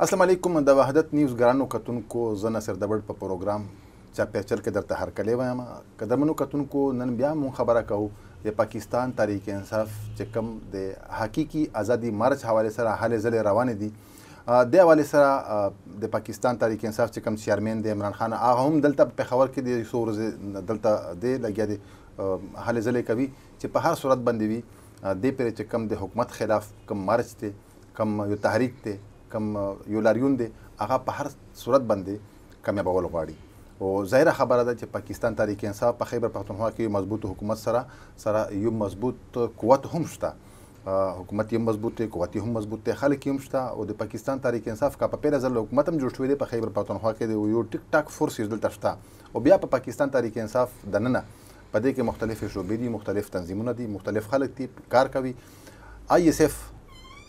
السلام علیکم د وحدت نیوز ګرانو کتونکو زه نصر دبړ په پروګرام چاپیچل کې درته هرکلی وایم قدرمنو کتونکو نن بیا مون خبره کوو د پاکستان تحریک انصاف چې کوم د حقیقي ازادي مارچ حواله سره هلې ځلې روانې دي د حواله سره د پاکستان تحریک انصاف چې کوم چیرمن د عمران خان هغه هم دلته په پېښور کې د څو ورځې دلته دی لګیا دی هلې ځلې کوي چې په هر صورت باندې وي دې پرې چې کوم د حکومت خلاف کوم مارچ دی کوم یو تحریک دی کم یو لاریون دی هغه په هر صورت باندې کامیابول غواړي او ظاهره خبره ده چې پاکستان تحریک انصاف په خیبر پختونخوا کې مضبوط حکومت سره یو مضبوط قوت هم شته حکومت یې مضبوط دی قوت هم مضبوط دی خلک هم شته او د پاکستان تحریک انصاف کا په پیله ځل حکومت هم جوړ شوی دی په خیبر پختونخوا کې یو ټیک ټاک فورس یې دلته شته او بیا په پاکستان تحریک انصاف دننه په دې کې مختلف شعبې دي مختلف تنظیمونه دي مختلف خلک دي کار کوي ISF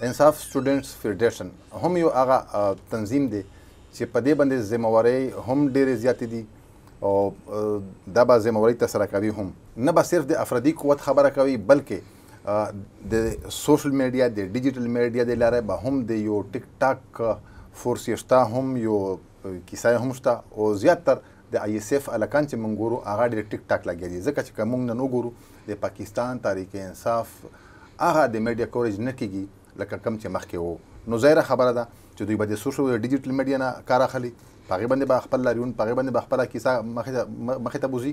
انصاف سټوډنټس فیډریشن هم یو هغه تنظیم دی چې په دې باندې ذمہوارۍ هم ډېرې زیاتې دي او دا به ذمہوارۍ ترسره کوي هم نه به صرف د افرادي قوت خبره کوي بلکې د سوشل میډیا د ډیجیټل میډیا د لارې به هم د یو ټیک ټاک فورس یې شته هم یو کیسه هم شته او زیاتر د ISF الکان چې موږ ګورو هغه ډېر ټیک ټاک لګیا دي ځکه چې که موږ نن وګورو د پاکستان تحریک انصاف هغه د میډیا کوریج نه کیږي لکه کم چې مخکې وو نو ظاهره خبره ده چې دوی به د سوشل ډیجیټل میډیا نه کار اخلي په هغې باندې به خپل لاریون په هغې باندې به خپله کیسه مخې ته بوځي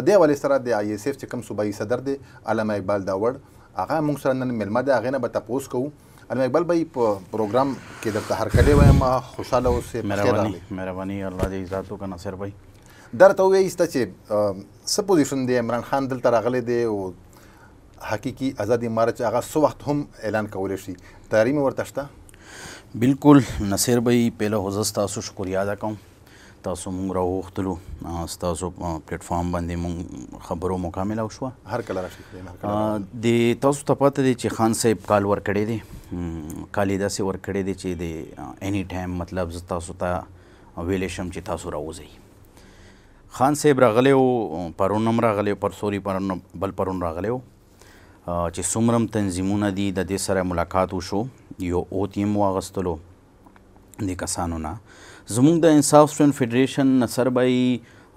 دې حوالې سره د ISF چې کوم صوبایي صدر دی علامه اقبال داوړ هغه موږ سره نن میلمه دی هغې نه به تپوس کوو علامه اقبال به په پروګرام کې درته هرکلی وایم خوشحاله اوسې مهرباني الله دې عزت وکړه ناصر بھائی دا راته ووایسته چې څه پوزیشن دی عمران خان دلته راغلی دی او حقیقي ازادي مارچ هغه څه وخت هم اعلان کولی شي تیاری مې ورته شته بالکل نصیر بھائی پهله خو زه ستاسو شکریا ادا کوم تاسو مونږ راوغوښتلو ستاسو پلیټ فارم باندې مونږ خبرو مکمله وشوه هر کله راشي د تاسو ته پته دی چې خان صاحب کال ورکړی دی کال یې داسې ورکړی دی چې د اني ټایم مطلب زه تاسو ته ویلی شم چې تاسو راوځئ خان صاحب راغلی و پرون هم راغلی بل پرون راغلی و چې څومره هم تنظیمونه دي د دې سره ملاقات وشو یو اوت یې هم واغستلو دې کسانو نه زموږ د انصاف سټوډنټ فیډریشن نصر بھائی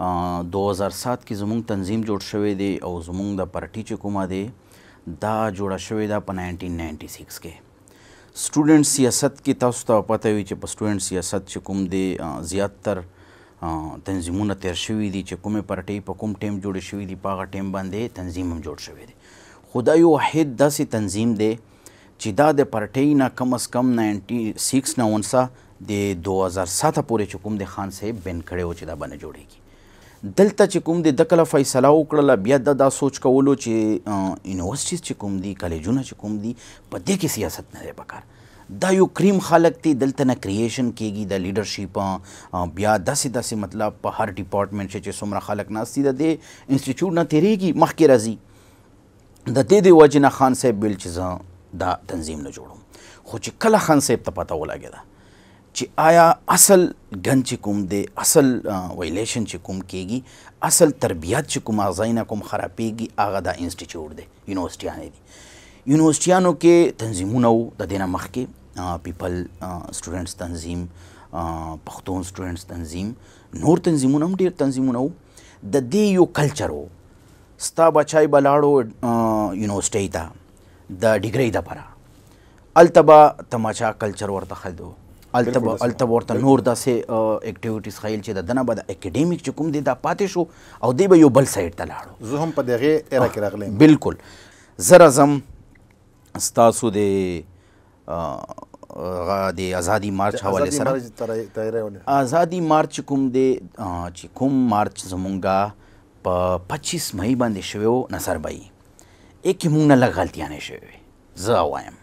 2007 کې زموږ تنظیم جوړ شوی دی او زموږ د پارټي چې کومه دی دا جوړه شوې ده په 1996 کې سټوډنټ سیاست کې تاسو ته پته وي چې په سټوډنټ سیاست چې کوم دی زیاتر تنظیمونه تیر شوي دي چې کومې پارټۍ په کوم ټیم جوړې شوي دي په هغه ټیم باندې تنظیم هم جوړ شوی دی خو دا یو واحد داسې تنظیم دی چې دا د پارټۍ نه کم از کم 96 نه ونسه د 2007 پورې چې کوم د خان صاحب بین کړی و چې دا به نه جوړېږي دلته چې کوم د کله فیصله وکړله بیا دا سوچ کولو چې یونیورسټیز چې کوم دي کالجونه چې کوم دي په دې کې سیاست نه دی پکار دا یو کریم خلق دی دلته نه کریشن کېږي د لیډرشپ بیا داسې مطلب په هر ډپارټمنټ چې څومره خلک ناست دي د دې انسټیټیوټ نه تېرېږي مخکې راځي د دې وجې نه خان صاحب ویل چې زه دا تنظیم نه جوړم خو چې کله خان صاحب ته پته ولګېده چې آیا اصل ګن چې کوم دی اصل ویلیشن چې کوم کېږي اصل تربیت چې کوم ځای نه کوم خرابېږي هغه دا انسټیټیوټ دی یونیورسټیانې دي یونیورسټیانو کې تنظیمونه وو د دې نه مخکې پیپل سټوډنټس تنظیم پښتون سټوډنټس تنظیم نور تنظیمونه هم ډېر تنظیمونه وو د دې یو کلچر و ستا بچای به لاړو یونیورسټۍ ته د ډیګرۍ دپاره هلته به تماچا کلچر ورته ښه هلته به ورته نور داسې اکټیویټیز ښیل چې د ده نه به د اکیډیمیک چې کوم دی دا پاتې شو او دی به یو بل سایډ ته لاړو زه هم په دغې ایره کې راغلی بالکل زه راځم ستاسو د ازادي مارچ حوالې سره ازادي مارچ کوم دی چې کوم مارچ زمونږه په 25 مئی باندې شوی و نصر بھائی ایکې مونږ نه لږ غلطیانې شوې وې زه وایم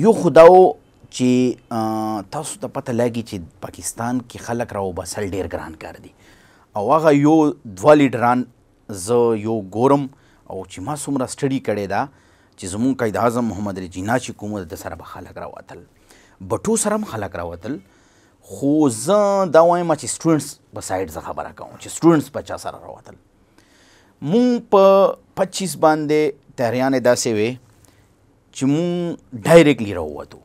یو خو دا و چې تاسو ته پته لګي چې پاکستان کې خلک راوباسل ډېر ګران کار دي او هغه یو دوه لیډران زه یو ګورم او چې ما څومره سټډي کړې ده چې زمونږ قائد اعظم محمد علي جناح چې کوم د سره به خلک راوتل بټو سره هم خلک راوتل خو زه دا وایم چې سټوډنټس په سایډ زه خبره کوم چې سټوډنټس په چا سره راوتل مونږ په 25 باندې تحریانې داسې وې چې مونږ ډایرکټلی راووتو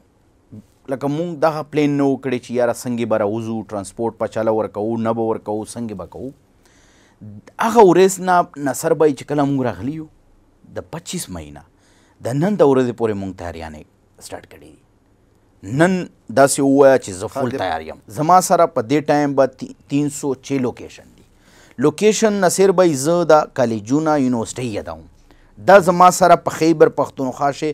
لکه مونږ دغه پلین نه و کړی چې یاره څنګه به راوځو ټرانسپورټ په چاله ورکوو نه به ورکوو څنګه به کوو. هغه ورځ نه نصر بای چې کله مونږ راغلي یو د 25 مئی نه د نن د ورځې پورې مونږ تیاریانې سټارټ کړي دي. نن داسې ووایه چې زه فل تیار یم. زما سره په دې ټایم به 306 لوکیشن دي. لوکیشن نصیر بای زه د کالجونه یونیورسټۍ یادوم. دا زما سره په خیبر پښتونخوا کې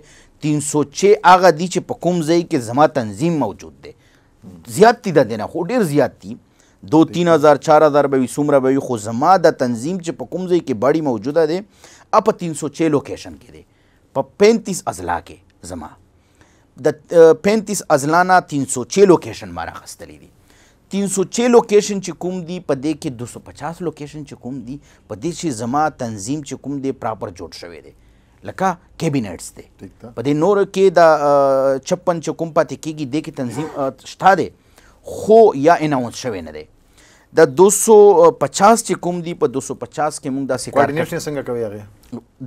306 هغه دي چې په کوم ځای کې زما تنظیم موجود دی. زیات دي د دې نه خو ډېر زیات دي 2-3,000 4,000 به وي څومره به وي خو زما د تنظیم چې په کوم ځای کې باډي موجوده دی په 306 لوکیشن کې دی په 35 اضلاع کې زما د 35 اضلاع نه 306 لوکیشن ما راخیستلی دي. 306 لوکیشن چې کوم دي په دې کې 250 لوکیشن چې کوم دي په دې چې زما تنظیم چې کوم دی پراپر جوړ شوی دی لکه کیبینټس دی. په دې نور کې د 56 چې کوم پاتې کېږي دې کې تنظیم شته دی خو یا اناونس شوی نه دی. د 250 چې کوم دي په 250 کې موږ داسې کار کوارډینیشن څنګه کوي هغه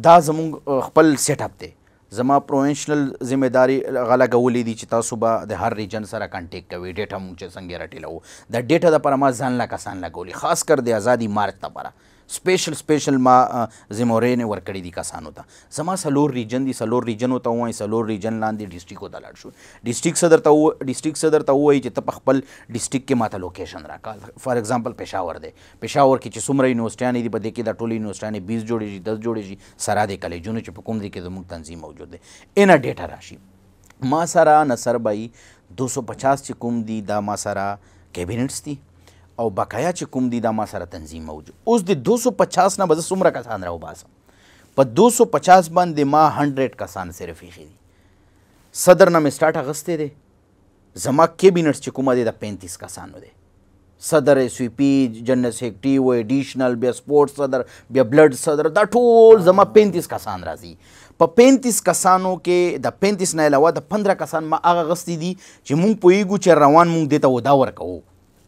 دا زموږ خپل سیټ اپ دی. زما پروینشنل ذمہ داری غلا غولې دي چې تاسو به د هر ریجن سره کانټیکټ کوي ډیټا مونږ چې څنګه راټیلو د ډیټا لپاره ما ځان لا کسان لګولي خاص کر د ازادي مارچ لپاره سپیشل ما ذمہورې ورکړي دي کسانو ته. زما سلور ریجن دي سلور ریجنو ته وایي سلور ریجن لاندې ډیسټریکټ ته لاړ شو. ډیسټریکټ صدر ته وایي چې ته په خپل ډیسټریکټ کې ماته لوکیشن راکړه. فار ایگزامپل پېښور دی پېښور کې چې څومره یونیورسټیانې دي په دې کې د ټولو یونیورسټیانې 20 جوړېږي 10 جوړېږي سره د کالجونو چې په کوم ځای کې زموږ تنظیم موجود دی اینا ډیټا راشي. ما سره نصر بای 250 چې کوم دي دا ما سره کیبینټس دي او بقایا چې کوم دي دا ما سره تنظیم موجود. اوس د 250 نه به زه څومره کسان راوباسم په 250 باندې ما 100 کسان صرف ایښي دي. صدر نه مې سټارټ اخیستی دی زما کیبینټس چې کومه دی د 35 کسانو دی. صدر ایس وی پی جنرل سیکرټري و ایډیشنل بیا سپورټ صدر بیا بلډ صدر دا ټول زما 35 کسان راځي. په 35 کسانو کې د 35 نه علاوه د 15 کسان ما هغه غستی دي چې مونږ پوهیږو چې روان مونږ دې ته ودا ورکوو.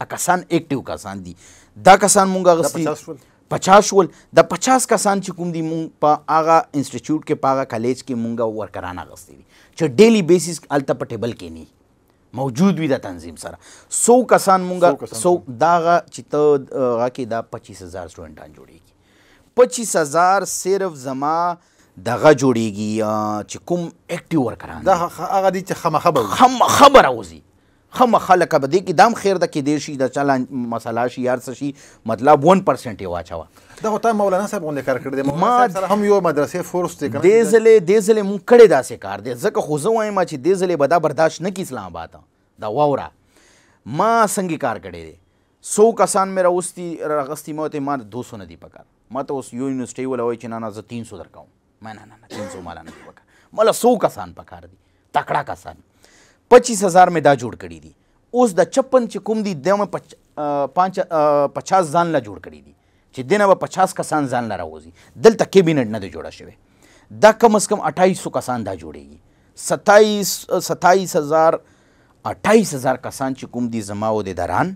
کسان اکټیو کسان دي دا کسان مونږ غستی 50 شول. د 50 کسان چې کوم دي مونږ په هغه انسټیټیوټ کې په هغه کالج کې مونږ ورکران غستی دي چې ډیلی بیسیس الته په ټیبل کې نه موجود وي د تنظیم سره. 100 کسان مونږ 100 داغه چې ته هغه کې دا 25,000 سټوډنټان جوړیږي. 25,000 صرف زما دغه جوړیږي چې کوم اکټیو ورکران دا هغه دي چې خبره وځي خامخا لکه به دې کې دام خیر ده کېدای شي د چاله مسله شي یار څه شي مطلب 1% یې واچوه. دا خو تا مولانا صاحب غوندې کار کړی دی. مولانا صاحب سره هم یو مدرسې فورس دی دې ځلې مونږ کړی داسې کار دی ځکه خو زه وایم چې دې ځلې به دا برداشت نه کړي اسلام آباد دا واوره ما څنګه کار کړی دی. 100 کسان مې راغستي ما ته ما 200 نه دي پکار ما ته اوس یو یونیورسټۍ ولا وایي چې نه زه 300 درکوم ما نه 300 مالا نه دي پکار مله 100 کسان پکار دي تکړه کسان. 25,000 مې دا جوړ کړي دي. اوس د 56 چې کوم دي دا مې 50 ځان لا جوړ کړي دي چې دې نه به 50 کسان ځان لا راوځي. دلته کیبینټ نه دی جوړه شوی دا کم از کم 2800 کسان دا جوړیږي. 28,000 کسان چې کوم دي زما و د دران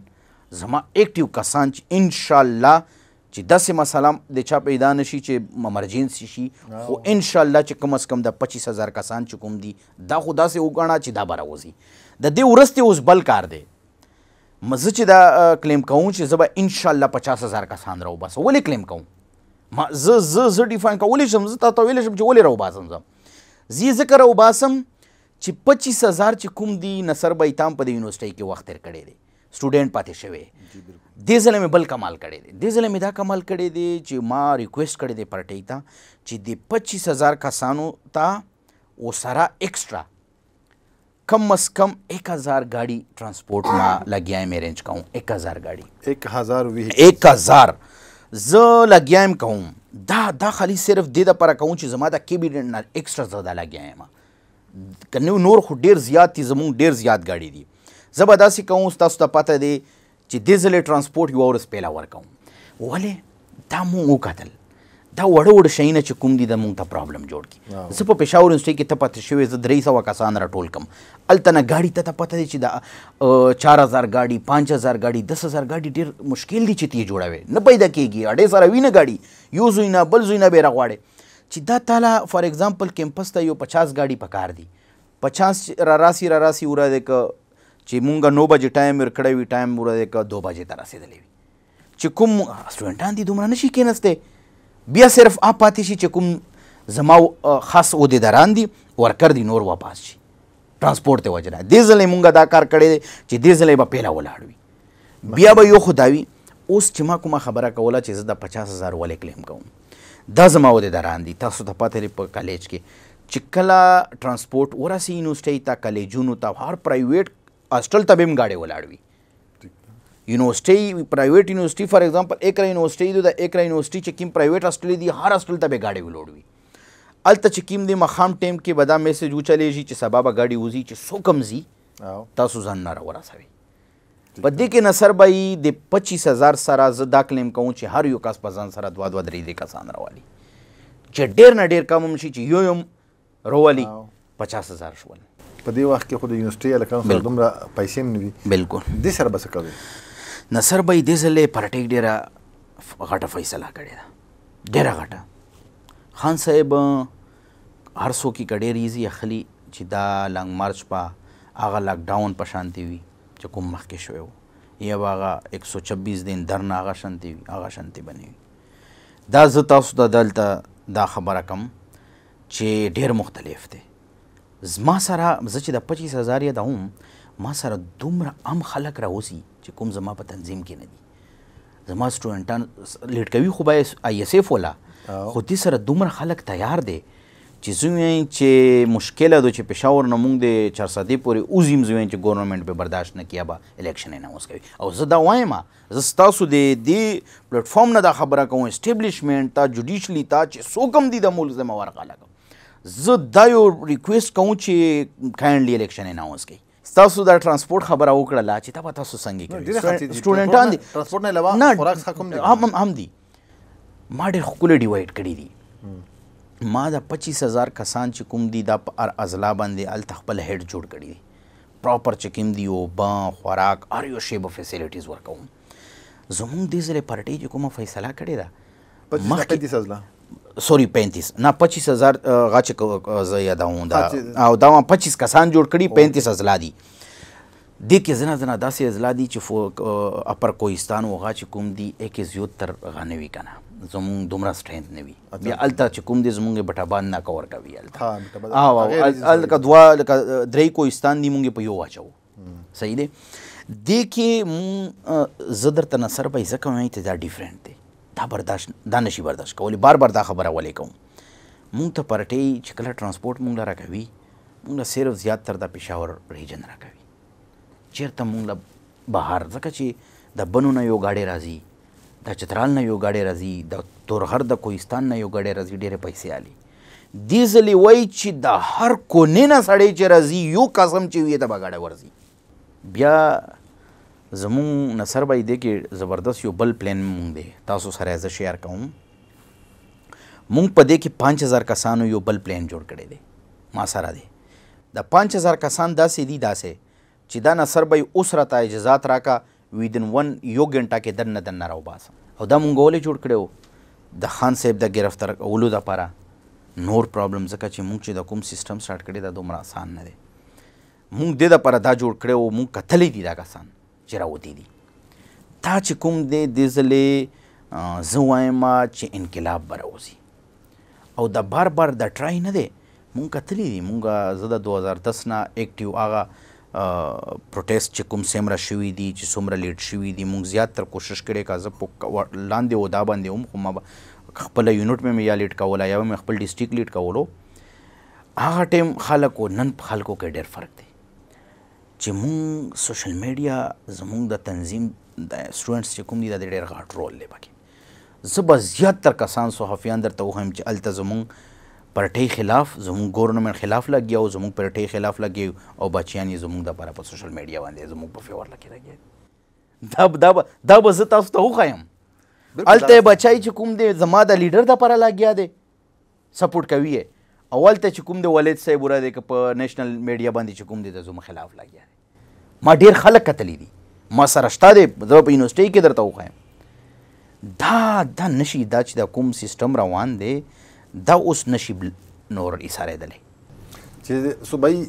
زما اکټیو کسان چې انشاءالله چې داسې مسله د چا پیدا نشي چې امرجنسي شي خو انشاءالله چې کم از کم د 25,000 کسان چې کوم دي دا خو داسې وګڼه چې دا به راوځي. د دې وروسته اوس بل کار دی زه چې دا کلیم کوم چې زه به انشاءالله 50,000 کسان راوباسم. ولې کلیم کوم زه ډیفاین کولی شم زه تا ته ویلی شم چې ولې راوباسم زه ځکه راوباسم چې 25,000 چې کوم دي نصر بای تام په د یونیورسټۍ کې وخت تېر کړی دی سټوډنټ پاتې شوی. دې ځله مې بل کمال کړی دی. دې ځله مې دا کمال کړی دی چې ما ریکویسټ کړی دی پارټۍ ته چې د 25,000 کسانو ته ورسره ایکسټرا کم از کم 1,000 गाड़ी ट्रांसपोर्ट में लगिया है मैं अरेंज कहूँ 1,000 गाड़ी 1,000 ज लगिया है कहूँ दा खाली सिर्फ दे दा पर कहूँ चीज़ हमारा कैबिनेट एक्स्ट्रा ज़्यादा लगिया है माँ कन्ने नूर खुद डेर ज़्यादा थी ज़मून डेर ज़्यादा गाड़ी दी ज़बरदस्ती कहूँ उस्ता उस्ता पता दे ची डिज़ल ट्रांसपोर्ट यू और स्पेला वर कहूँ वाले दामू उकातल دا وړ شینه چې کوم دي د مونږ ته پرابلم جوړ کی زه په پېښور یونیورسټۍ کې ته پاتې شوې زه 300 کسان راټول کم هلته نه ګاډي ته پته دی چې د 4,000 ګاډي 5,000 ګاډي 10,000 ګاډي ډېر مشکل دي چې تی جوړوي نه پیدا کېږي اډې سره وینه ګاډي یو زوی نه بل زوی نه به راغواړي چې دا تاله فار ایگزامپل کیمپس ته یو 50 ګاډي پکار دي 50 را راسي ورځ که چې مونږ 9 بجې ټایم ورکړی وي ټایم ورځ که 2 بجې ته رسېدلی وي چې کوم سټوډنټان دي دومره نشي کېنستی بیا صرف پاتې شي چې کوم زما خاص عہدیداران دي ورکر دي نور واپس شي ترانسپورټ ته وجه نه دې ځلې مونږ دا کار کړی دی چې دې ځلې به پیله ولاړ وي بیا به یو خو دا وي اوس چې ما کومه خبره کوله چې زه د 50,000 ولې کلیم کوم دا زما عہدیداران دي تاسو ته پته دی په کالج کې چې کله ترانسپورټ ورسي یونیورسټۍ ته کالجونو ته هر پرایویټ هاسټل ته به هم گاډی ولاړ وي یونیورسټۍ پرایویټ یونیورسټۍ فار ایگزامپل ایکرا یونیورسټۍ د ایکرا یونیورسټۍ چې کوم پرایویټ هاسټل دي هر هاسټل ته به گاډی ولوړ وي هلته چې کوم دی ماښام ټایم کې به دا میسج وچلیږي چې سبا به ګاډي وځي چې څوک هم ځي تاسو ځان نه راورسوئ په دې کې نصر به یي د 25,000 سره زه دا کلیم کوم چې هر یو کس په ځان سره 2 3 کسان راولي چې ډېر نه ډېر کم هم شي چې یو هم راولي 50,000 شول په دې وخت کې خو د یونیورسټۍ هلکانو سره دومره پیسې هم نه وي بلکل دې سره به څه کوئ نصر به یې دې ځلې پارټۍ ډېره غټه فیصله کړې ده ډېره غټه خان صاحب هر څوک یې که ډېر ایزي اخلي چې دا لانګ مارچ په هغه لاکډاون په شانتې وي چې کوم مخکې شوی و یا به هغه 126 دن درنه هغه شانتې وي هغه شانتې به نه وي دا زه تاسو ته دلته دا خبره کوم چې ډېر مختلف دی ما سره زه چې د 25,000 یې ده هم ما سره دومره عام خلک راوځي چې کوم زما په تنظیم کې نه دي زما سټوډنټان لیټ کوي خو به آی ایس ایف ولا خو دې سره دومره خلک تیار دی چې زه وایم چې مشکله ده چې پېښور نه موږ د 400 پورې وځیم زه وایم چې ګورنمنټ به برداشت نه کړي به الیکشن اناونس کوي او زه دا وایم زه ستاسو د دې پلیټفارم نه دا خبره کوم اسټیبلیشمنټ ته جوډیشلي ته چې څوک هم دي د ملک ذمهوار خلک زه دا یو ریکویسټ کوم چې کایندلی الیکشن اناونس کوي ستاسو دا ترانسپورټ خبره وکړله چې تا به تاسو څنګه کوي سټوډنټان دي ترانسپورټ نه علاوه خوراک څخه هم دي ما ډېر ښکلی ډیوایډ کړي دي ما د 25,000 کسان چې کوم دي دا په هر اضلاع باندې هلته خپل هیډ جوړ کړي دي پراپر چې کوم دي اوبه خوراک هر یو شی به فیسیلیټیز ورکوم زموږ دې ځلې پارټۍ چې کومه فیصله کړې ده 35 اضلاع سوري 35 نه 25,000 هغه چې زه یادوم دا او دا 25 کسان جوړ کړي 35 اضلاع دي دې کې ځنه داسې اضلاع دي چې اپر کوهستان و هغه چې کوم دي 71 هغه نه وي که نه زمونږ دومره سټرینث نه وي بیا هلته چې کوم دی زمونږ بټابان نه کور کوي هلته لکه 3 کوهستان دي مونږ په یو واچوو صحیح دی دې کې زه درته نصر به یې ځکه وایم چې دا ډیفرنټ دی دا نشي برداشت کولی بار دا خبره ولې کوم مونږ ته پارټۍ چې کله ترانسپورټ مونږ له راکوي مونږ له صرف زیات تر د پېښور ریجن راکوي چېرته مونږ له بهر ځکه چې د بنو نه یو گاډی راځي د چترال نه یو گاډی راځي د تورغر د کوهستان نه یو گاډی راځي ډېرې پیسې علي دې ځلې وایي چې د هر کونې نه سړی چې راځي یو قسم چې وي ته به ګاډی ورځي بیا زمونږ نصر به دې کې زبردست یو بل پلان مونږ دی تاسو سره زه شیر کوم مونږ په دې کې 5,000 کسانو یو بل پلان جوړ کړی دی ما سره دی د 5,000 کسان داسې دي چې دا نصر به اوس راته اجازات راکا ویدن 1 یو غنټه کې دننه راوباسم او دا مونږ ولې جوړ کړی د خان صاحب د ګرفتار کولو دپاره نور پرابلم ځکه چې مونږ چې د کوم سیسټم سټارټ کړی دا دومره آسان نه دی مونږ دې دپاره دا جوړ کړی و مونږ کتلی دي دا کسان چې راوتي دي دا چې کوم دی دې ځلې زه وایم چې انقلاب به راوځي او د بار د ټرای نه دی مونږ کتلی دي مونږ زه د 2010 نه ایکټیو هغه پروټیسټ چې کوم څومره شوي دي چې څومره لیټ شوي دي مونږ زیات تر کوشش کړی که زه په لاندې ودا باندې هم خو ما خپله یونټ مې یا لیټ کوله یا مې خپل ډسټرکټ لیټ کولو هغه ټایم خلکو نن په خلکو کې ډېر فرق دی چې مونږ سوشل میډیا زمونږ د تنظیم د سټوډنټس چې کوم دي دا د ډېر غټ رول دی پکې زه به زیات تر کسان صحافیان درته وښیم چې هلته زمونږ پارټۍ خلاف زموږ ګورنمنټ خلاف لګیا او زموږ پارټۍ خلاف لګیا او بچیان یې زموږ دپاره په سوشل میډیا باندې زموږ په فیور لکې لګیا دا به زه تاسو ته وښایم هلته یې بچی چې کوم دی زما د لیډر دپاره لګیا دی سپورټ کوي یې او هلته چې کوم دی ولید صاحب وره دی که په نیشنل میډیا باندې چې کوم دی د زموږ خلاف لګیا دی ما ډېر خلک کتلی دي ما سره شته دی زه په یونیورسټۍ کې درته وښایم دا نشي دا چې دا کوم سیسټم روان دی دا اوس نشي نور ایسارېدلی چې صوبایي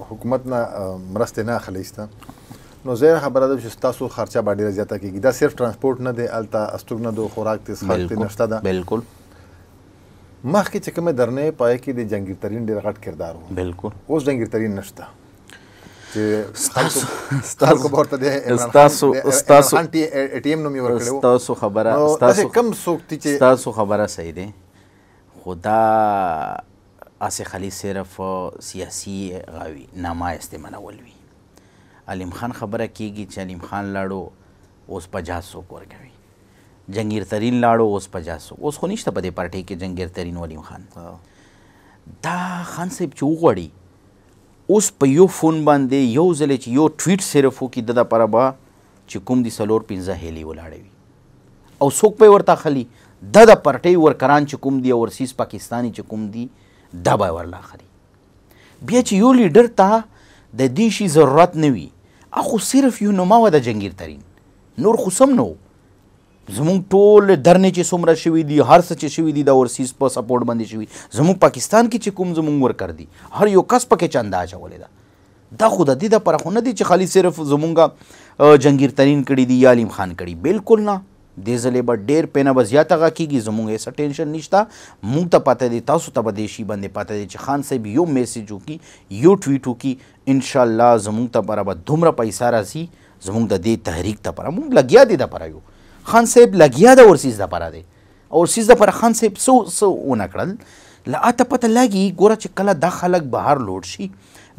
حکومت نه مرستې نه اخلی شته نو ظاهره خبره ده چې ستاسو خرچه به ډېره زیاته کېږي دا صرف ترانسپورټ نه دی هلته استوګ نه دو خوراک دی څښاک دی نشته ده بالکل مخکې چې کومې درنې پای کې د جنګیر ترین ډېر غټ کردار و بالکل اوس جنګیر ترین نشته ستاسو خبره صحیح دی خو دا اسې خالي صرف سیاسي غاوي نامه استعمالول وي علیم خان خبره کېږي چې علیم خان لاړو اوس 50 څوک ورکوي جنګیر ترین لاړو اوس 50 څوک اوس خو نشته په دې پارټۍ کې جنګیر ترین و علیم خان دا خان صاحب چې وغواړي اوس په یو فون باندې یو ځل چې یو ټویټ صرف وکړي د دپاره به چې کوم دي 4-5 هیلې ولاړې وي او څوک به یې ورته اخلي دا د پارټۍ ورکران چې کوم دي اورسیز پاکستاني چې کوم دي دا به یې ورله اخلي بیا چې یو لیډر ته د دې شي ضرورت نه وي خو صرف یو نوما وه د جنګیر ترین نور خو سم نه و زمونږ ټول درنې چې څومره شوي دي هر څه چې شوي دي د اورسیز په سپورټ باندې شوي زمونږ پاکستان کې چې کوم زمونږ ورکر دي هر یو کس پکې چنده اچولې ده دا خو د دې دپاره خو نه دی چې خالي صرف زمونږ جنګیر ترین کړي دي یا علیم خان کړي بالکل نه دې ځلې به ډېر پینا به زیاته غا کېږي زمونږ هېڅ ټینشن نشته مونږ ته پته دی تاسو ته به دې شي باندې پته دی چې خان صاحب یو میسیج وکړي یو ټویټ وکړي انشاءالله زمونږ ته پره به دومره پیسه راځي زمونږ د دې تحریک ته پره مونږ لګیا دی دپاره یو خان صاحب لګیا د اورسیز دپاره دی اورسیز دپاره خان صاحب څه ونه کړل له اته پته لګي ګوره چې کله دا خلک بهر لوډ شي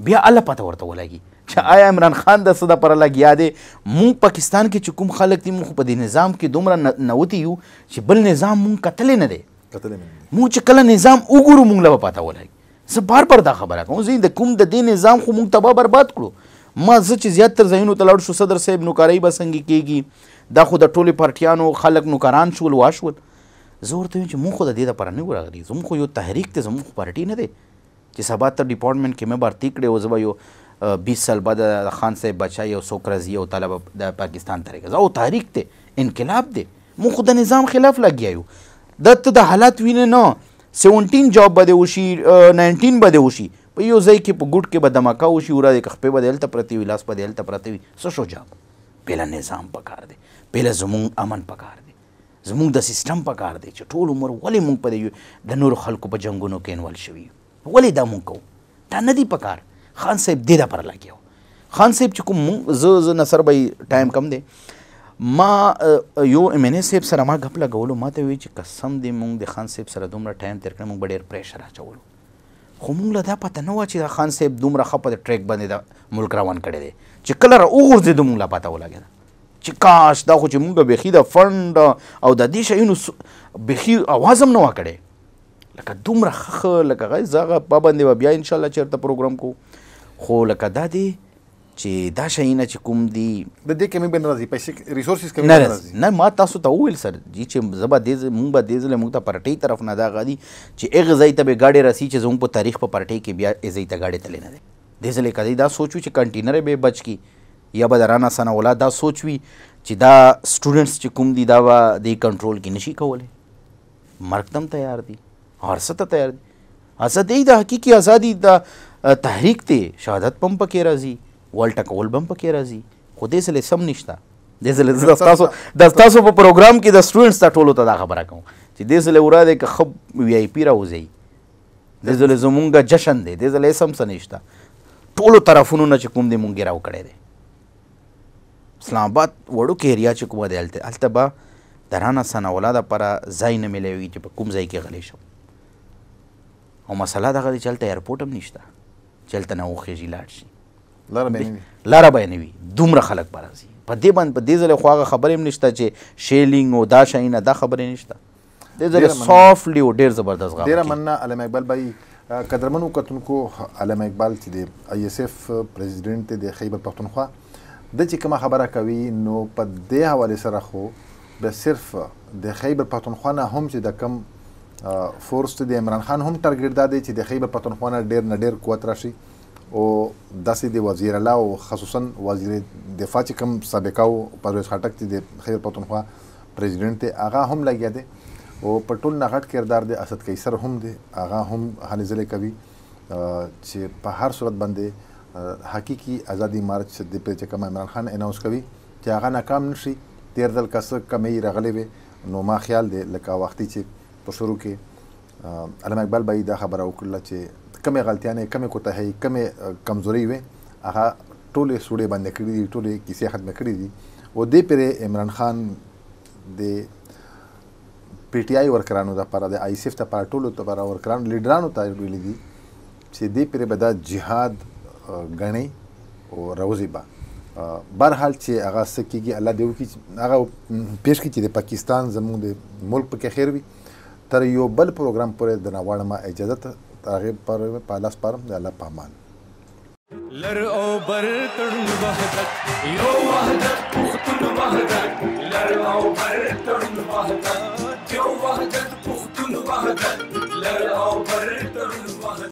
بیا الله پته ورته ولګي چې آیا عمران خان د څه دپاره لګیا دی مونږ پاکستان کې چې کوم خلک دي مونږ په دې نظام کې دومره نوتي یو چې بل نظام مونږ کتلی نه دی مونږ چې کله نظام وګورو مونږ له به پته ولګي زه بار بار دا خبره کوم زه د کوم د دې نظام خو مونږ تباه برباد کړو ما زه چې زیاتر ځایونو ته لاړ شو صدر صاحب نوکرۍ به څنګه کېږي دا خو د ټولې پارټیانو خلک نوکران شول واشول زه ورته وایم چې مونږ خو د دې دپاره نه راغلي زموږ خو یو تحریک دی زموږ خو پارټي نه دی چې سبا ته ډپارټمنټ کې مې بھرتي کړې او زه به یو 20 سال بعد د خان صاحب بچا یو څوک راځي او طالب د پاکستان ته راځي او تحریک دی انقلاب دی مونږ خو د نظام خلاف لګیا یو دته د حالات وینې نه 17 جاب به دې وشي 19 به دې وشي په یو ځای کې په ګوټ کې به دماکه وشي ورا د خپې به دلته پرتی وي لاس په دلته پرتی وي څه شو جاب پهله نظام پکار دی پهله زمونږ امن پکار دی زمونږ د سیستم پکار دی چې ټول عمر ولې مونږ په د نورو خلکو په جنګونو کې انوال شوي ولې دا مونږ کوو دا نه دی پکار خان صاحب دې دپاره لګیا و خان صاحب چې کوم مونږ زه نصر به ټایم کم دی ما یو ایم این اے صاحب سره ما غپ لګولو ما ته وی چې قسم دې مونږ د خان صاحب سره دومره ټایم تیر کړی مونږ به ډېر پریشر اچولو خو مونږ له دا پته نه وه چې خان صاحب دومره ښه په ټریک باندې د ملک روان کړی دی چې کله را وغورځېدو مونږ له پته ولګېده چې کاش دا خو چې مونږ بیخي د فنډ او د دې شیونو بیخي اواز هم نه وه کړی لکه دومره ښه لکه غی زه هغه پابندې به بیا انشاءالله چېرته پروګرام کوو خو لکه دا دی چې دا شیونه چې کوم دي د دې کمی به نه راځي پیسې ریسورسز کمی نه راځي نه ما تاسو ته وویل سر جی چې زه به دې مونږ به دې ځله مونږ ته پارټۍ طرف نه دا غادي چې هغې ځای ته به ګاډۍ رسي چې زموږ په تاریخ په پارټۍ کې بیا ځای ته ګاډۍ تللی نه دی دې ځلې که دی دا سوچ وي چې کنټینر به بچ کي یا به د رانا ثناءالله دا سوچ وي چې دا سټوډنټس چې کوم دي دا به دې کنټرول کې نشي کولی مرګ ته هم تیار دي هر څه ته تیار دي ازادي د حقیقي ازادي د تحریک دی شهادت په هم پکې راځي ول ټکول به هم پکې راځي خو دې ځلې سم نشته دې ځلې د ستاسو په پروګرام کې د سټوډنټس ته ټولو ته دا خبره کوم چې دې ځلې ورا دی که ښه وی آی پي راوځئ دې ځلې زمونږ جشن دی دې ځلې هېڅ هم څه نشته ټولو طرفونو نه چې کوم دی مونږ ګیراو کړی دی اسلام آباد وړوکې ایریا چې کومه دی هلته به د رانا ثناءالله دپاره ځای نه میلاوي چې په کوم ځای کې غلی شم او مسله دغه دی چې هلته ایرپورټ هم نشته چې هلته نه وخېږي لاړ شي لاره به یې نه وي دومره خلک به راځي په دې باندې په دې ځلې خو هغه خبرې هم نشته چې شیلینګ او دا شیونه دا خبرې نشته دې ځلې سافټلی او ډېر زبردست غږ ډېره مننه علامه اقبال بھائی قدرمنو کتونکو علامه اقبال چې د آی ایس ایف پریزیډنټ دی د خیبر پښتونخوا د چې کومه خبره کوي نو په دې حوالې سره خو به صرف د خیبر پښتونخوا نه هم چې د کم فورس د عمران خان هم ټارګېټ دا دی چې د خیبر پښتونخوا نه ډېر نه ډېر قوت راشي او داسې د وزیر الله او خصوصا وزیر دفاع چې کوم سابقه او پرویز خټک چې د خیبر پښتونخوا پریزیډنټ دی هغه هم لګیا دی او په ټول نه غټ کردار دی اسد قیصر هم دی هغه هم هلې ځلې کوي چې په هر صورت باندې حقیقي ازادي مارچ د پرې چې کوم عمران خان اناونس کوي چې هغه ناکام نشي. تیر ځل که څه کمې راغلې وې نو ما خیال دی لکه وختي چې په شروع کې علامه اقبال بهي دا خبره وکړله چې کمې غلطیانې کمې کوتاهۍ کمې کمزورۍ وې هغه ټولې سوړې بندې کړي دي ټولې کیسې ختمې کړي دي. او دې پرې عمران خان د پی ټي آی ورکرانو دپاره د آی سیف دپاره ټولو دپاره ورکرانو لیډرانو ته ویلي دي چې دې پرې به دا جهاد ګڼي او روزي به بهرحال چې هغه څه کېږي الله دې وکړي هغه پېښ کړي چې د پاکستان زموږ د ملک پکې خیر وي. تر یو بل پروګرام پورې د ناغواړم اجازه هغې پر په لاس پارم د الله په امان. لر او بر تړون وحدت یو وحدت پښتون وحدت لر او بر تړون وحدت یو وحدت پښتون وحدت لر او بر تړون وحدت